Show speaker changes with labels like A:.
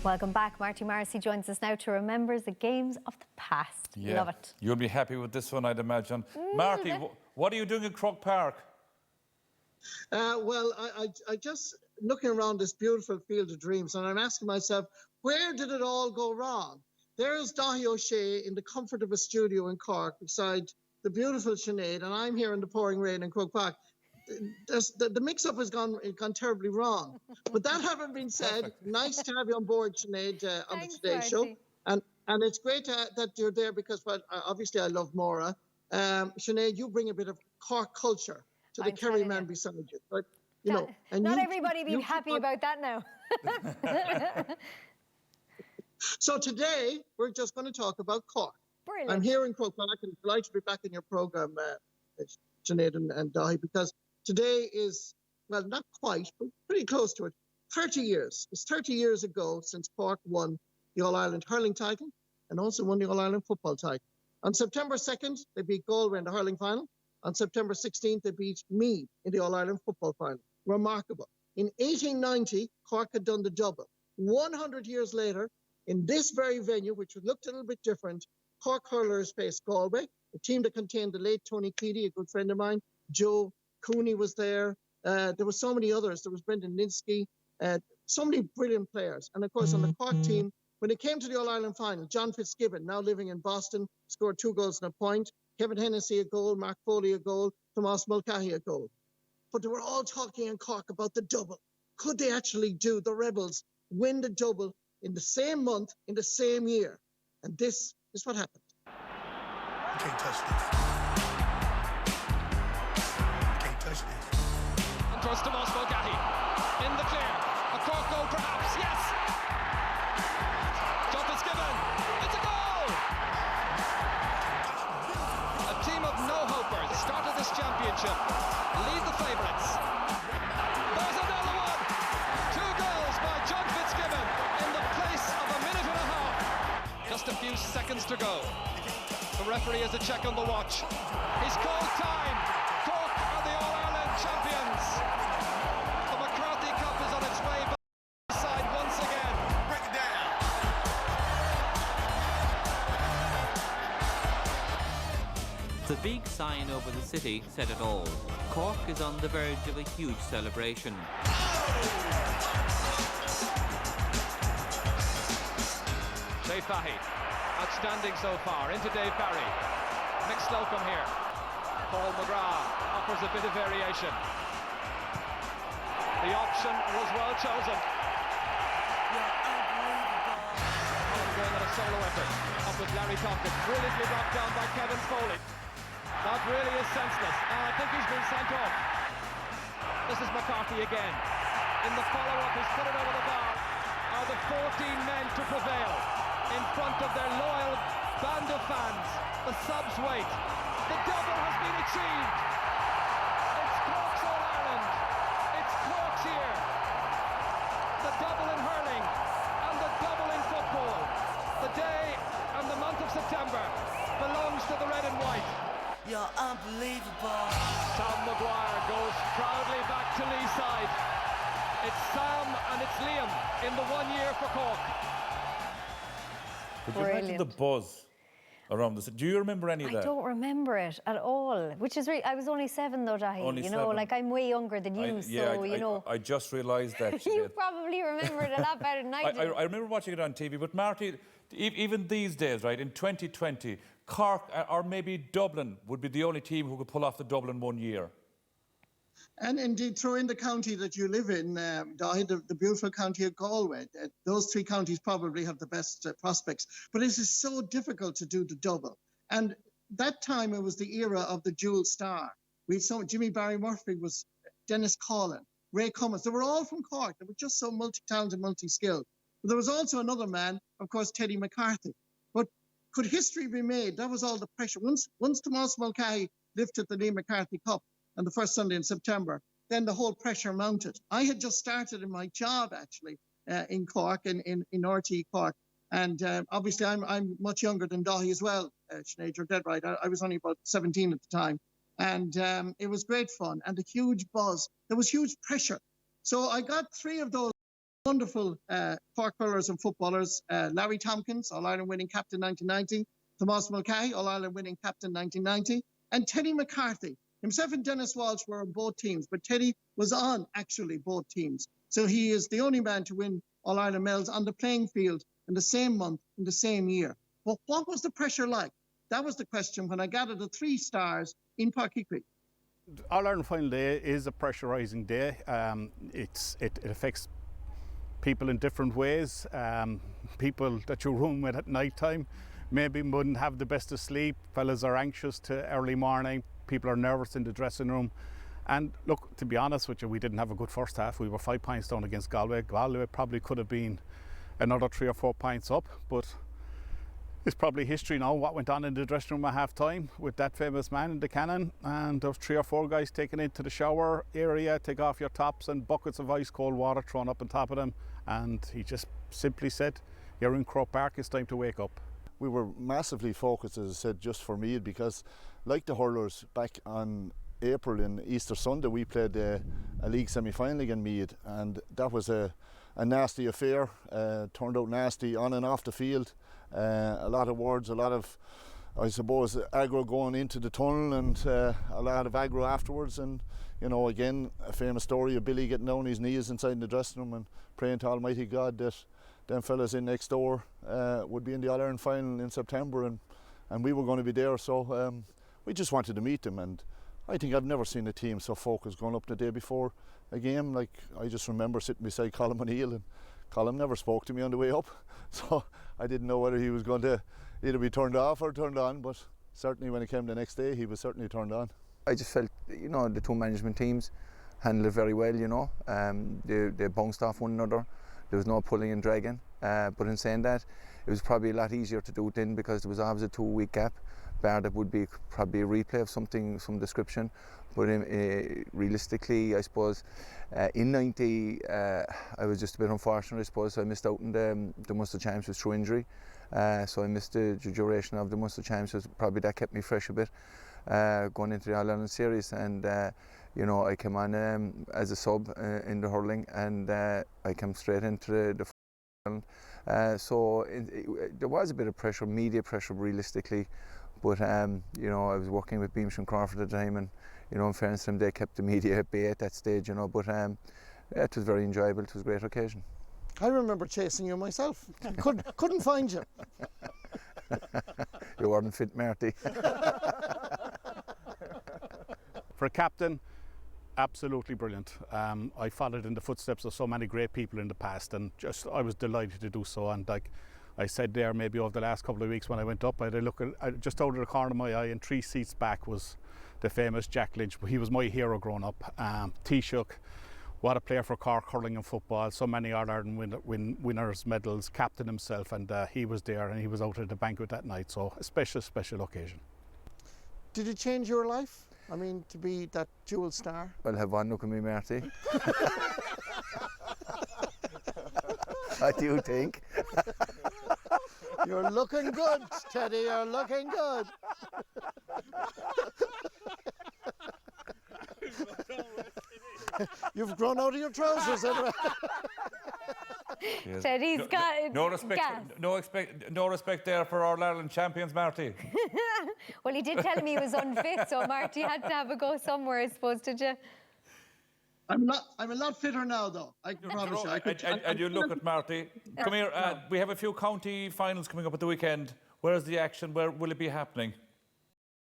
A: Welcome back. Marty Morrissey joins us now to remember the games of the past.
B: Yeah.
A: Love it.
B: You'll be happy with this one, I'd imagine. Marty, what are you doing in Croke Park?
C: Well, I just looking around this beautiful field of dreams, and I'm asking myself, where did it all go wrong? There's Daithí O'Shea in the comfort of a studio in Cork beside the beautiful Sinead, and I'm here in the pouring rain in Croke Park. The mix-up has gone terribly wrong. But that having been said, nice to have you on board, Sinead, on the Today Show. And it's great that you're there because, well, obviously I love Maura. Sinead, you bring a bit of Cork culture to the Kerry man beside you. But, you know, and
A: not everybody being happy about that now.
C: So today, we're just going to talk about Cork.
A: Brilliant.
C: I'm here in Cork, and I'm delighted to be back in your programme, Sinead and Daithí, because today is, well, not quite, but pretty close to it, 30 years. It's 30 years ago since Cork won the All-Ireland hurling title and also won the All-Ireland football title. On September 2nd, they beat Galway in the hurling final. On September 16th, they beat Meath in the All-Ireland football final. Remarkable. In 1890, Cork had done the double. 100 years later, in this very venue, which looked a little bit different, Cork hurlers faced Galway, a team that contained the late Tony Keady, a good friend of mine. Joe Cooney was there. There were so many others. There was Brendan Ninsky. So many brilliant players. And, of course, on the Cork team, when it came to the All-Ireland final, John Fitzgibbon, now living in Boston, scored 2 goals and a point. Kevin Hennessy a goal, Mark Foley a goal, Tomás Mulcahy a goal. But they were all talking in Cork about the double. Could they actually do, the Rebels, win the double in the same month, in the same year? And this is what happened.
D: You can't touch this. You can't touch this.
E: And towards Tomás Mulcahy. In the clear. A Cork goal perhaps, yes! John Fitzgibbon. It's a goal! A team of no-hopers started this championship. Lead the favourites. There's another one! 2 goals by John Fitzgibbon in the place of a minute and a half. Just a few seconds to go. The referee has a check on the watch. He's called time. Cork are the All-Ireland champions. The McCarthy Cup is on its way back side once again.
D: Break it down.
F: The big sign over the city said it all. Cork is on the verge of a huge celebration.
E: Dave Fahey, outstanding so far. Into Dave Barry. Mick Slocum here. Paul McGrath offers a bit of variation. The option was well chosen. Colin going on a solo effort. Up with Larry Tompkins. Brilliantly brought down by Kevin Foley. That really is senseless. I think he's been sent off. This is McCarthy again. In the follow-up, he's put it over the bar. Are the 14 men to prevail in front of their loyal band of fans? The subs wait. The double has been achieved. It's Cork's All-Ireland. It's Cork's year. The double in hurling and the double in football. The day and the month of September belongs to the red and white.
G: You're unbelievable.
E: Tom Maguire goes proudly back to Lee's side. It's Sam and it's Liam in the 1 year for Cork.
B: Could you imagine the buzz around this? Do you remember any of that?
A: I don't remember it at all, which is I was only 7 though, Daithí.
B: Only
A: you know,
B: 7.
A: like I'm way younger than you, so you know.
B: I just realised that.
A: You probably remember it a lot better than I do.
B: I remember watching it on TV, but Marty, even these days, right, in 2020, Cork or maybe Dublin would be the only team who could pull off the double in 1 year.
C: And indeed, throw in the county that you live in, Daithí, the beautiful county of Galway. Those 3 counties probably have the best prospects. But it is so difficult to do the double. And that time, it was the era of the dual star. We saw Jimmy Barry Murphy was Dennis Collin, Ray Cummins. They were all from Cork. They were just so multi-talented, multi-skilled. But there was also another man, of course, Teddy McCarthy. But could history be made? That was all the pressure. Once Tomás Mulcahy lifted the Lee McCarthy Cup on the first Sunday in September, then the whole pressure mounted. I had just started in my job, actually, in Cork, in RT Cork. And obviously, I'm much younger than Daithí as well, Sinead, you're dead right. I was only about 17 at the time. And it was great fun and a huge buzz. There was huge pressure. So I got 3 of those wonderful Cork hurlers and footballers. Larry Tompkins, All-Ireland winning captain 1990. Tomas Mulcahy, All-Ireland winning captain 1990. And Teddy McCarthy. Himself and Dennis Walsh were on both teams, but Teddy was on actually both teams. So he is the only man to win All-Ireland medals on the playing field in the same month, in the same year. But what was the pressure like? That was the question when I gathered the 3 stars in Páirc Uí Chaoimh.
H: All-Ireland final day is a pressurising day. It affects people in different ways. People that you room with at night time maybe wouldn't have the best of sleep. Fellas are anxious to early morning. People are nervous in the dressing room. And look, to be honest with you, we didn't have a good first half. We were 5 points down against Galway. Galway probably could have been another 3 or 4 points up, but it's probably history now what went on in the dressing room at half time with that famous man in the cannon, and those 3 or 4 guys taken into the shower area, take off your tops, and buckets of ice cold water thrown up on top of them, and he just simply said, "You're in Croke Park, it's time to wake up."
I: We were massively focused, as I said, just for Meath, because like the hurlers, back on April in Easter Sunday we played a league semi-final against Meath, and that was a nasty affair. Turned out nasty on and off the field. A lot of words, a lot of, I suppose, aggro going into the tunnel, and a lot of aggro afterwards. And you know, again, a famous story of Billy getting down on his knees inside the dressing room and praying to Almighty God that them fellas in next door would be in the All-Ireland final in September, and we were going to be there. So we just wanted to meet them, and I think I've never seen a team so focused going up the day before a game. Like, I just remember sitting beside Colm O'Neill, and Colm never spoke to me on the way up, so I didn't know whether he was going to either be turned off or turned on, but certainly when it came the next day he was certainly turned on.
J: I just felt, you know, the 2 management teams handled it very well, you know. They bounced off one another. There was no pulling and dragging, but in saying that, it was probably a lot easier to do it then, because there was always a 2-week gap, bar that would be probably a replay of something, some description. But realistically, I suppose, in 90, I was just a bit unfortunate, I suppose. I missed out on the Munster Championships through injury, so I missed the duration of the Munster Championships. Probably that kept me fresh a bit going into the All-Ireland series. And you know, I came on as a sub in the hurling, and I came straight into the so there was a bit of pressure, media pressure realistically, but you know, I was working with Beamish and Crawford at the time, and you know, in fairness to them, they kept the media at bay at that stage, you know, but yeah, it was very enjoyable. It was a great occasion.
C: I remember chasing you myself. Couldn't find you.
J: You weren't fit, Marty.
H: For a captain, absolutely brilliant. I followed in the footsteps of so many great people in the past, and just I was delighted to do so. And like I said there, maybe over the last couple of weeks when I went up, I had a look at just out of the corner of my eye, and 3 seats back was the famous Jack Lynch. He was my hero growing up. Taoiseach, what a player for Cork hurling and football. So many All-Ireland winners, medals, captain himself, and he was there, and he was out at the banquet that night. So a special, special occasion.
C: Did it change your life? I mean, to be that dual star?
J: Well, have one look at me, Marty. What do you think?
C: You're looking good, Teddy, you're looking good. You've grown out of your trousers, anyway.
B: Yes.
A: Teddy's got
B: no respect, no respect there for our Ireland champions, Marty.
A: Well, he did tell me he was unfit, so Marty had to have a go somewhere, I suppose, did you?
C: I'm a lot fitter now, though. I can promise you.
B: And you look at Marty. Come here. We have a few county finals coming up at the weekend. Where's the action? Where will it be happening?